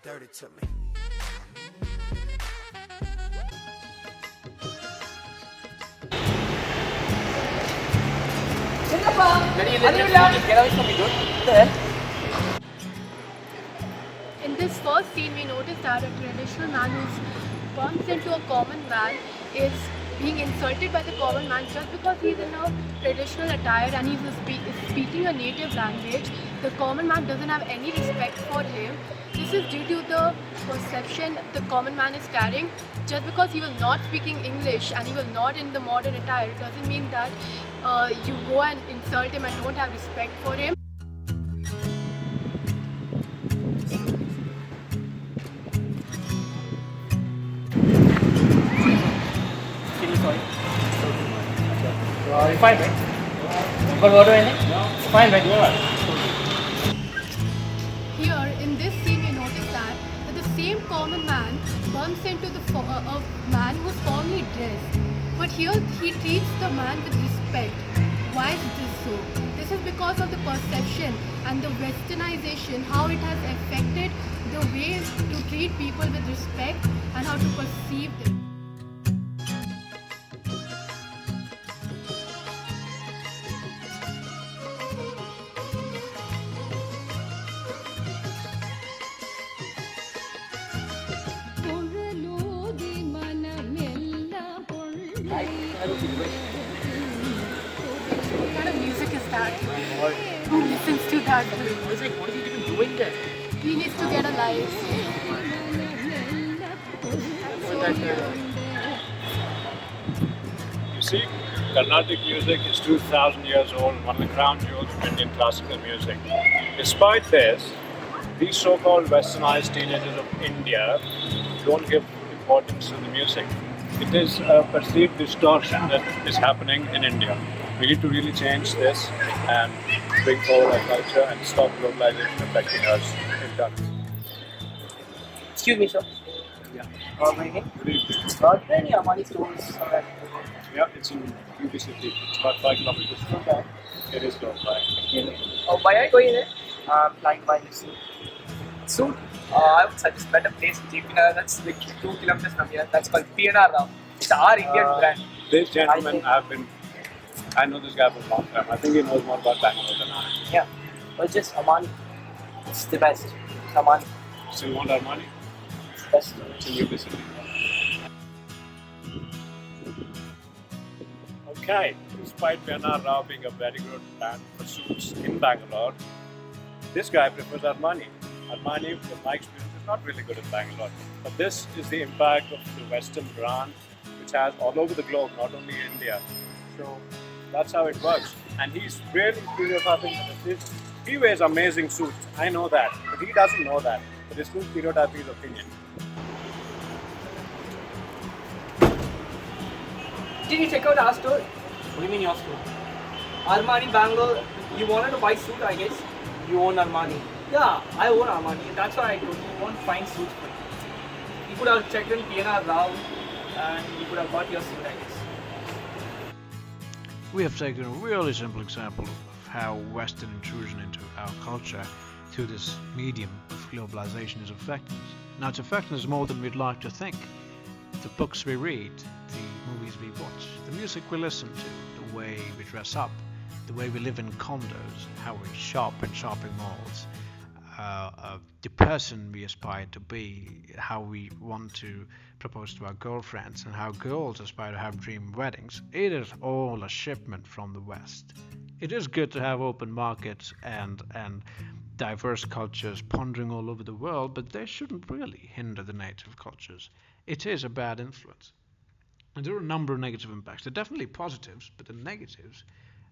dirty to me. Get away from me, dude. What the hell? In this first scene, we notice that a traditional man who bumps into a common man is being insulted by the common man just because he's in a traditional attire and he's speaking a native language. The common man doesn't have any respect for him. This is due to the perception the common man is carrying. Just because he was not speaking English and he was not in the modern attire doesn't mean that you go and insult him and don't have respect for him. Fine, right? But what do I think? No. Fine, right? Here, in this scene, we notice that the same common man bumps into a man who's formally dressed. But here, he treats the man with respect. Why is this so? This is because of the perception and the westernization, how it has affected the way to treat people with respect and how to perceive them. What kind of music is that? Who listens to that? Music, what is he even doing there? He needs to get a life. You see, Carnatic music is 2,000 years old, one of the crown jewels of Indian classical music. Despite this, these so-called westernized teenagers of India don't give importance to the music. It is a perceived distortion that is happening in India. We need to really change this and bring forward our culture and stop globalization affecting us in turn. Excuse me, sir. Yeah. My name? Good evening. Are there any Armani stores somewhere? Yeah, it's in UP City. It's about 5 kilometers. Okay. It is close by. Oh, why are you going there? I'm planning to buy this suit. Suit? I would suggest better place in JP Nagar. That's like 2 kilometers from here. That's called PNR now. It's our Indian brand. This gentleman I know this guy for a long time. I think he knows more about Bangalore than I. Yeah. But just Armani. It's the best. Armani. Still want our money? It's the best. It's in UP City. Okay, despite P.N.R. Rao being a very good brand for suits in Bangalore, this guy prefers Armani. Armani, from my experience, is not really good in Bangalore. But this is the impact of the Western brand, which has all over the globe, not only India. So that's how it works. And he's really stereotyping. He wears amazing suits, I know that, but he doesn't know that. But he's still stereotyping his opinion. Did you check out our store? What do you mean your store? Armani Bangalore. You wanted to buy suit, I guess. You own Armani. Yeah, I own Armani. That's why I told you want fine suits for you. You could have checked in P.N.R. Rao and you could have bought your suit, I guess. We have taken a really simple example of how Western intrusion into our culture through this medium of globalization is affecting us. Now, it's affecting us more than we'd like to think. The books we read, the movies we watch, the music we listen to, the way we dress up, the way we live in condos, how we shop in shopping malls, the person we aspire to be, how we want to propose to our girlfriends, and how girls aspire to have dream weddings. It is all a shipment from the West. It is good to have open markets and diverse cultures pondering all over the world, but they shouldn't really hinder the native cultures. It is a bad influence. And there are a number of negative impacts. There are definitely positives, but the negatives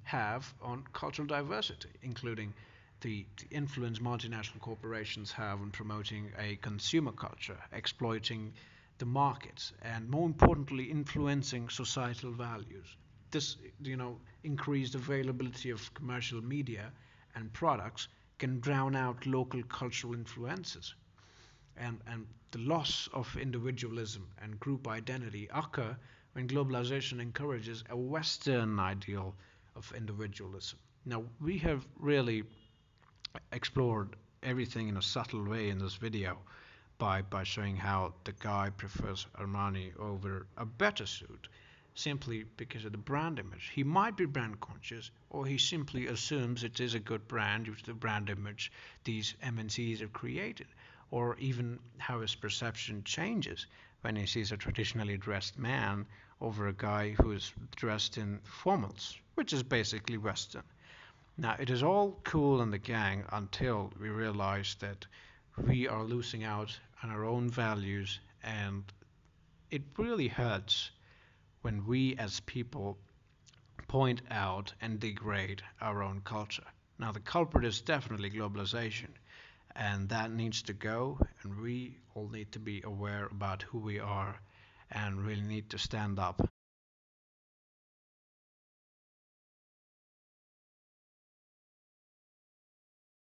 have on cultural diversity, including the influence multinational corporations have on promoting a consumer culture, exploiting the markets, and more importantly, influencing societal values. This, increased availability of commercial media and products can drown out local cultural influences. And the loss of individualism and group identity occur when globalization encourages a Western ideal of individualism. Now, we have really explored everything in a subtle way in this video, by showing how the guy prefers Armani over a better suit simply because of the brand image. He might be brand conscious, or he simply assumes it is a good brand due to the brand image these MNCs have created, or even how his perception changes when he sees a traditionally dressed man over a guy who is dressed in formals, which is basically Western. Now, it is all cool in the gang until we realize that we are losing out on our own values, and it really hurts when we as people point out and degrade our own culture. Now, the culprit is definitely globalization, and that needs to go, and we all need to be aware about who we are and really need to stand up